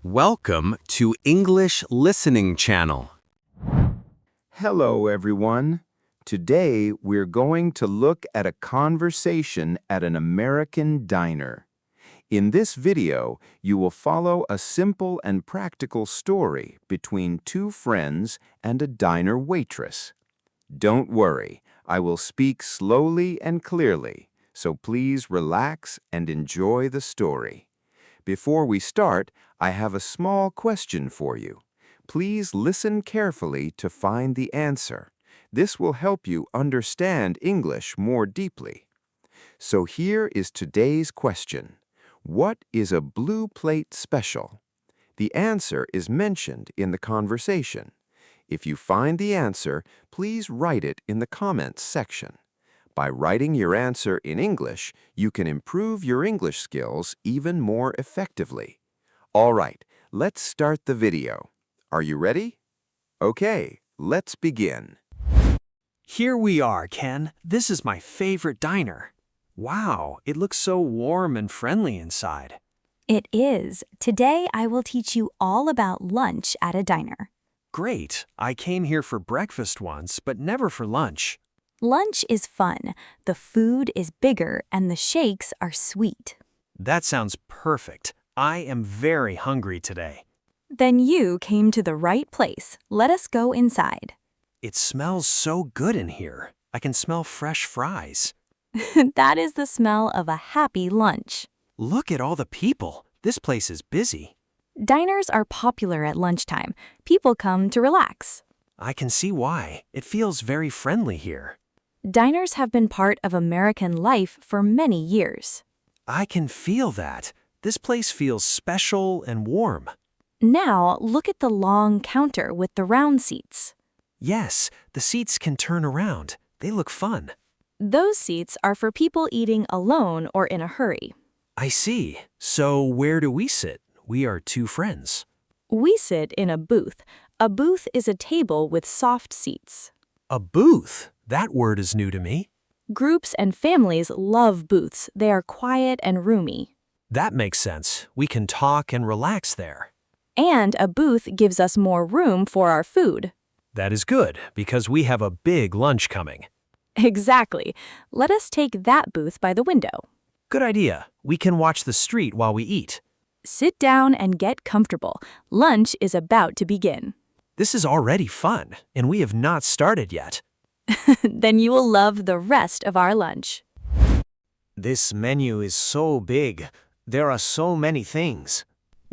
Welcome to English Listening Channel. Hello, everyone. Today, we're going to look at a conversation at an American diner. In this video, you will follow a simple and practical story between two friends and a diner waitress. Don't worry, I will speak slowly and clearly, so please relax and enjoy the story. Before we start, I have a small question for you. Please listen carefully to find the answer. This will help you understand English more deeply. So here is today's question. What is a blue plate special? The answer is mentioned in the conversation. If you find the answer, please write it in the comments section. By writing your answer in English, you can improve your English skills even more effectively. All right, let's start the video. Are you ready? Okay, let's begin. Here we are, Ken. This is my favorite diner. Wow, it looks so warm and friendly inside. It is. Today I will teach you all about lunch at a diner. Great. I came here for breakfast once, but never for lunch. Lunch is fun. The food is bigger and the shakes are sweet. That sounds perfect. I am very hungry today. Then you came to the right place. Let us go inside. It smells so good in here. I can smell fresh fries. That is the smell of a happy lunch. Look at all the people. This place is busy. Diners are popular at lunchtime. People come to relax. I can see why. It feels very friendly here. Diners have been part of American life for many years. I can feel that. This place feels special and warm. Now, look at the long counter with the round seats. Yes, the seats can turn around. They look fun. Those seats are for people eating alone or in a hurry. I see. So where do we sit? We are two friends. We sit in a booth. A booth is a table with soft seats. A booth? That word is new to me. Groups and families love booths. They are quiet and roomy. That makes sense. We can talk and relax there. And a booth gives us more room for our food. That is good, because we have a big lunch coming. Exactly. Let us take that booth by the window. Good idea. We can watch the street while we eat. Sit down and get comfortable. Lunch is about to begin. This is already fun, and we have not started yet. Then you will love the rest of our lunch. This menu is so big. There are so many things.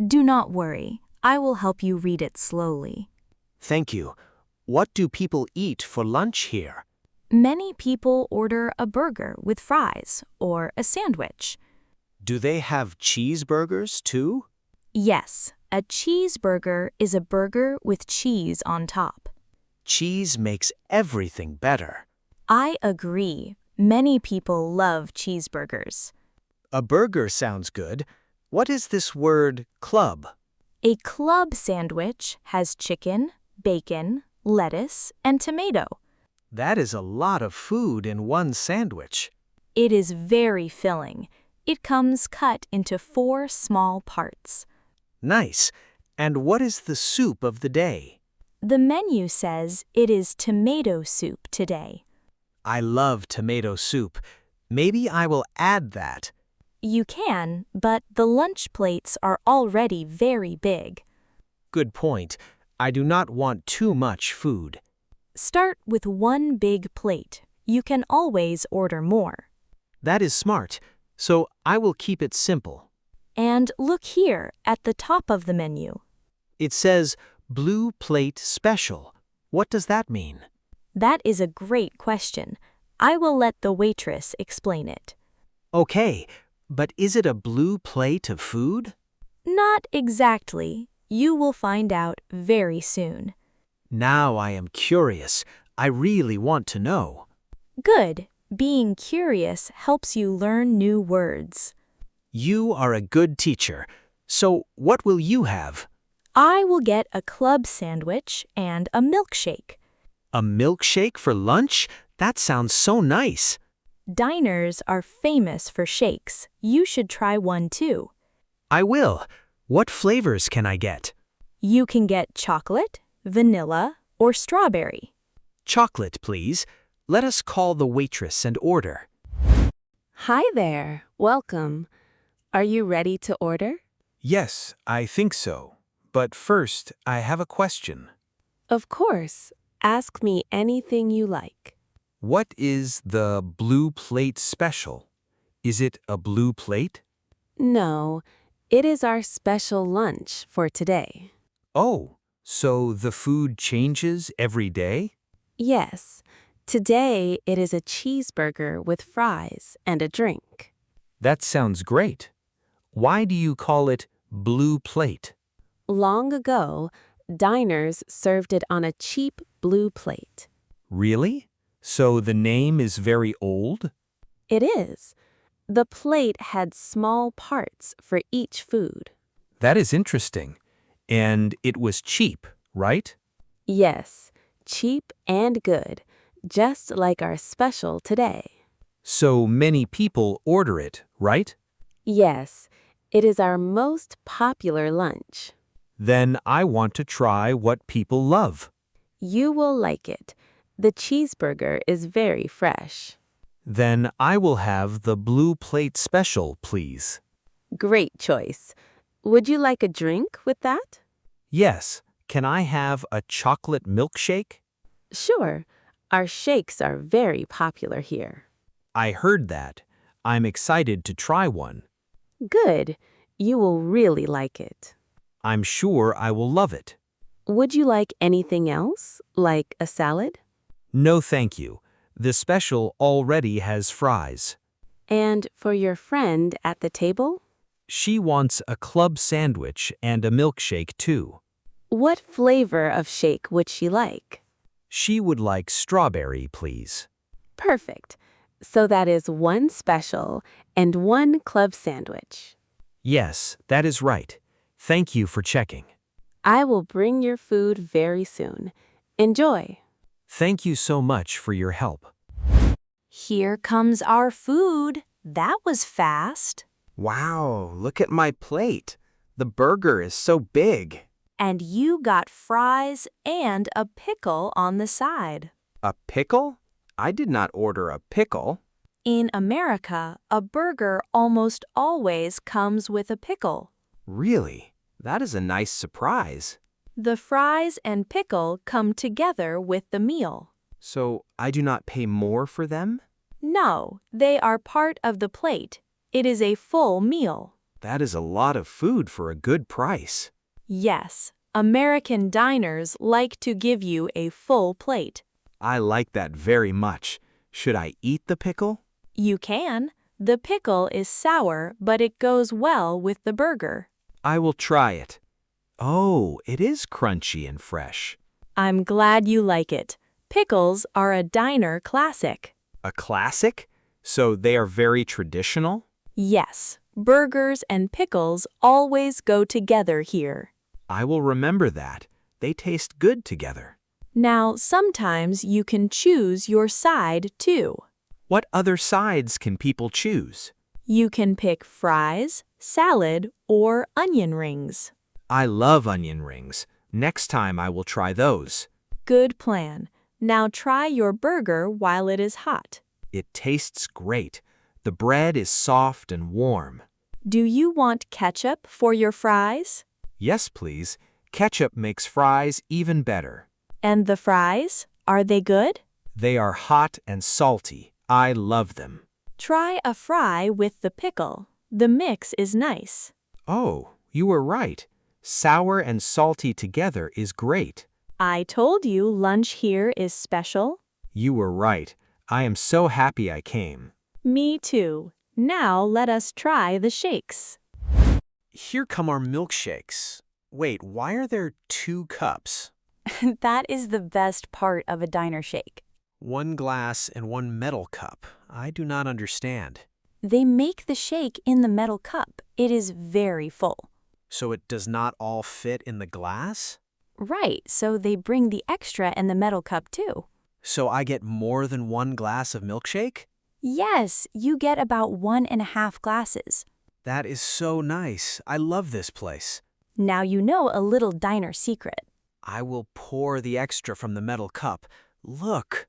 Do not worry. I will help you read it slowly. Thank you. What do people eat for lunch here? Many people order a burger with fries or a sandwich. Do they have cheeseburgers too? Yes, a cheeseburger is a burger with cheese on top. Cheese makes everything better. I agree. Many people love cheeseburgers. A burger sounds good. What is this word club? A club sandwich has chicken, bacon, lettuce, and tomato. That is a lot of food in one sandwich. It is very filling. It comes cut into 4 small parts. Nice. And what is the soup of the day? The menu says it is tomato soup today. I love tomato soup. Maybe I will add that. You can, but the lunch plates are already very big. Good point. I do not want too much food. Start with 1 big plate. You can always order more. That is smart. So I will keep it simple. And look here at the top of the menu. It says Blue Plate Special. What does that mean? That is a great question. I will let the waitress explain it. Okay, but is it a blue plate of food? Not exactly. You will find out very soon. Now I am curious. I really want to know. Good. Being curious helps you learn new words. You are a good teacher. So what will you have? I will get a club sandwich and a milkshake. A milkshake for lunch? That sounds so nice. Diners are famous for shakes. You should try one too. I will. What flavors can I get? You can get chocolate, vanilla, or strawberry. Chocolate, please. Let us call the waitress and order. Hi there. Welcome. Are you ready to order? Yes, I think so. But first, I have a question. Of course. Ask me anything you like. What is the blue plate special? Is it a blue plate? No, it is our special lunch for today. Oh, so the food changes every day? Yes, today it is a cheeseburger with fries and a drink. That sounds great. Why do you call it blue plate? Long ago, diners served it on a cheap blue plate. Really? So the name is very old? It is. The plate had small parts for each food. That is interesting. And it was cheap, right? Yes, cheap and good, just like our special today. So many people order it, right? Yes, it is our most popular lunch. Then I want to try what people love. You will like it. The cheeseburger is very fresh. Then I will have the blue plate special, please. Great choice. Would you like a drink with that? Yes. Can I have a chocolate milkshake? Sure. Our shakes are very popular here. I heard that. I'm excited to try one. Good. You will really like it. I'm sure I will love it. Would you like anything else, like a salad? No, thank you. The special already has fries. And for your friend at the table? She wants a club sandwich and a milkshake too. What flavor of shake would she like? She would like strawberry, please. Perfect. So that is one special and one club sandwich. Yes, that is right. Thank you for checking. I will bring your food very soon. Enjoy. Thank you so much for your help. Here comes our food. That was fast. Wow, look at my plate. The burger is so big. And you got fries and a pickle on the side. A pickle? I did not order a pickle. In America, a burger almost always comes with a pickle. Really? That is a nice surprise. The fries and pickle come together with the meal. So I do not pay more for them? No, they are part of the plate. It is a full meal. That is a lot of food for a good price. Yes, American diners like to give you a full plate. I like that very much. Should I eat the pickle? You can. The pickle is sour, but it goes well with the burger. I will try it. Oh, it is crunchy and fresh. I'm glad you like it. Pickles are a diner classic. A classic? So they are very traditional? Yes, burgers and pickles always go together here. I will remember that. They taste good together. Now, sometimes you can choose your side too. What other sides can people choose? You can pick fries, salad, or onion rings. I love onion rings. Next time I will try those. Good plan. Now try your burger while it is hot. It tastes great. The bread is soft and warm. Do you want ketchup for your fries? Yes, please. Ketchup makes fries even better. And the fries, are they good? They are hot and salty. I love them. Try a fry with the pickle. The mix is nice. Oh, you were right. Sour and salty together is great. I told you lunch here is special. You were right. I am so happy I came. Me too. Now let us try the shakes. Here come our milkshakes. Wait, why are there 2 cups? That is the best part of a diner shake. 1 glass and 1 metal cup. I do not understand. They make the shake in the metal cup. It is very full. So it does not all fit in the glass? Right, so they bring the extra in the metal cup too. So I get more than 1 glass of milkshake? Yes, you get about 1.5 glasses. That is so nice. I love this place. Now you know a little diner secret. I will pour the extra from the metal cup. Look.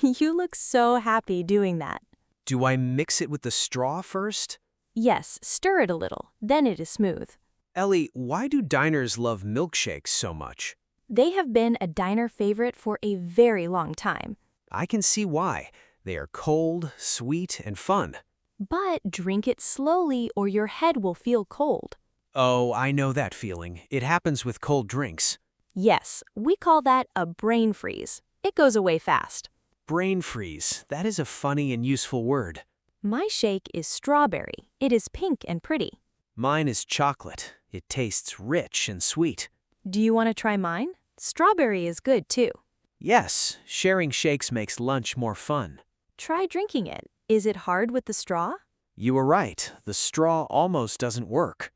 You look so happy doing that. Do I mix it with the straw first? Yes, stir it a little, then it is smooth. Ellie, why do diners love milkshakes so much? They have been a diner favorite for a very long time. I can see why. They are cold, sweet, and fun. But drink it slowly or your head will feel cold. Oh, I know that feeling. It happens with cold drinks. Yes, we call that a brain freeze. It goes away fast. Brain freeze. That is a funny and useful word. My shake is strawberry. It is pink and pretty. Mine is chocolate. It tastes rich and sweet. Do you want to try mine? Strawberry is good too. Yes, sharing shakes makes lunch more fun. Try drinking it. Is it hard with the straw? You were right. The straw almost doesn't work.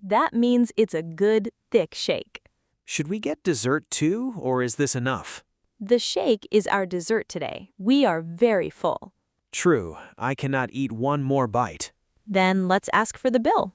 That means it's a good, thick shake. Should we get dessert too, or is this enough? The shake is our dessert today. We are very full. True, I cannot eat one more bite. Then let's ask for the bill.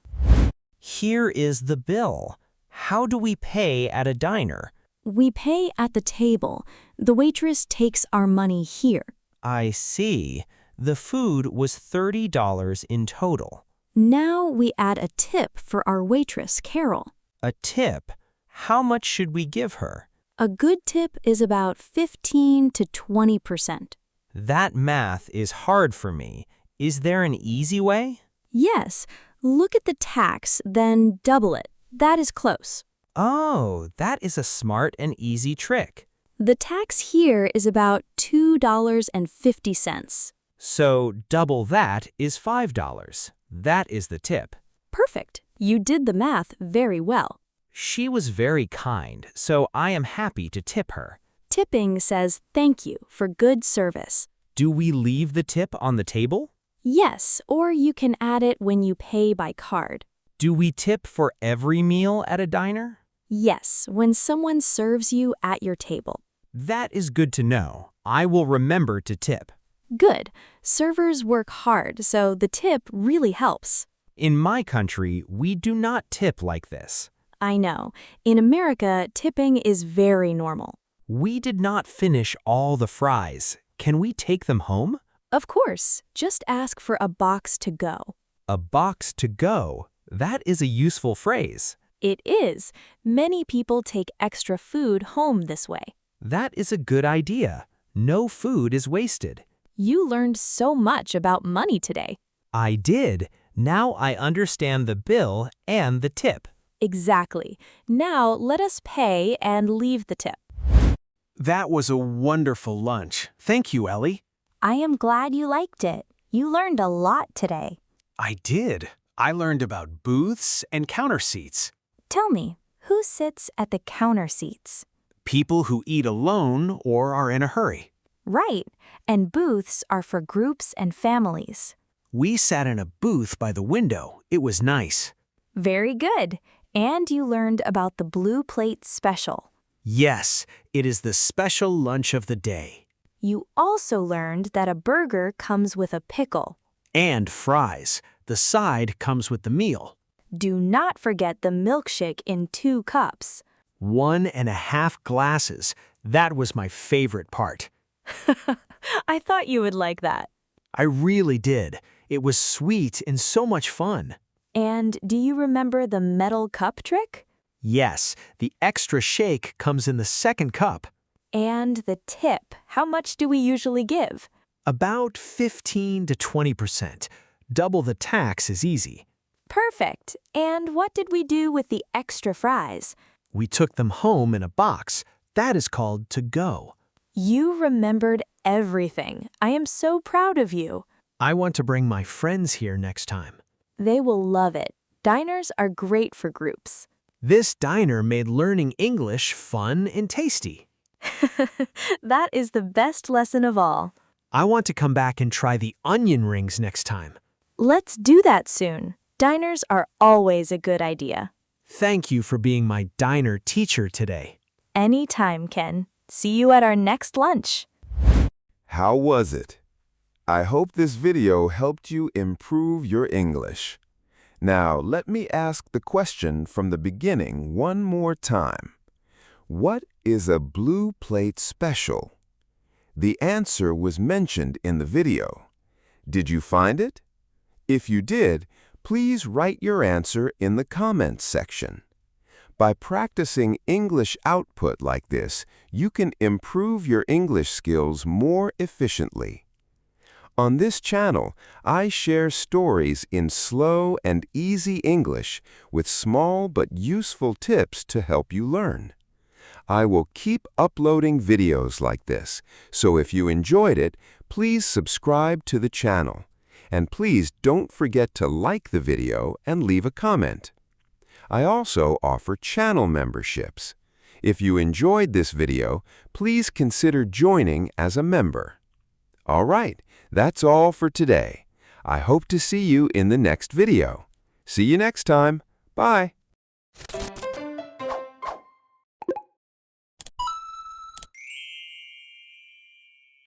Here is the bill. How do we pay at a diner? We pay at the table. The waitress takes our money here. I see. The food was $30 in total. Now we add a tip for our waitress, Carol. A tip? How much should we give her? A good tip is about 15 to 20%. That math is hard for me. Is there an easy way? Yes, look at the tax, then double it. That is close. Oh, that is a smart and easy trick. The tax here is about $2.50. So double that is $5. That is the tip. Perfect. You did the math very well. She was very kind, so I am happy to tip her. Tipping says thank you for good service. Do we leave the tip on the table? Yes, or you can add it when you pay by card. Do we tip for every meal at a diner? Yes, when someone serves you at your table. That is good to know. I will remember to tip. Good. Servers work hard, so the tip really helps. In my country, we do not tip like this. I know. In America, tipping is very normal. We did not finish all the fries. Can we take them home? Of course. Just ask for a box to go. A box to go. That is a useful phrase. It is. Many people take extra food home this way. That is a good idea. No food is wasted. You learned so much about money today. I did. Now I understand the bill and the tip. Exactly. Now let us pay and leave the tip. That was a wonderful lunch. Thank you, Ellie. I am glad you liked it. You learned a lot today. I did. I learned about booths and counter seats. Tell me, who sits at the counter seats? People who eat alone or are in a hurry. Right, and booths are for groups and families. We sat in a booth by the window. It was nice. Very good. And you learned about the blue plate special. Yes, it is the special lunch of the day. You also learned that a burger comes with a pickle. And fries. The side comes with the meal. Do not forget the milkshake in 2 cups. 1.5 glasses. That was my favorite part. I thought you would like that. I really did. It was sweet and so much fun. And do you remember the metal cup trick? Yes, the extra shake comes in the second cup. And the tip. How much do we usually give? About 15 to 20%. Double the tax is easy. Perfect. And what did we do with the extra fries? We took them home in a box. That is called to go. You remembered everything. I am so proud of you. I want to bring my friends here next time. They will love it. Diners are great for groups. This diner made learning English fun and tasty. That is the best lesson of all. I want to come back and try the onion rings next time. Let's do that soon. Diners are always a good idea. Thank you for being my diner teacher today. Anytime, Ken. See you at our next lunch. How was it? I hope this video helped you improve your English. Now, let me ask the question from the beginning one more time. What is a blue plate special? The answer was mentioned in the video. Did you find it? If you did, please write your answer in the comments section. By practicing English output like this, you can improve your English skills more efficiently. On this channel, I share stories in slow and easy English with small but useful tips to help you learn. I will keep uploading videos like this, so if you enjoyed it, please subscribe to the channel. And please don't forget to like the video and leave a comment. I also offer channel memberships. If you enjoyed this video, please consider joining as a member. All right, that's all for today. I hope to see you in the next video. See you next time. Bye.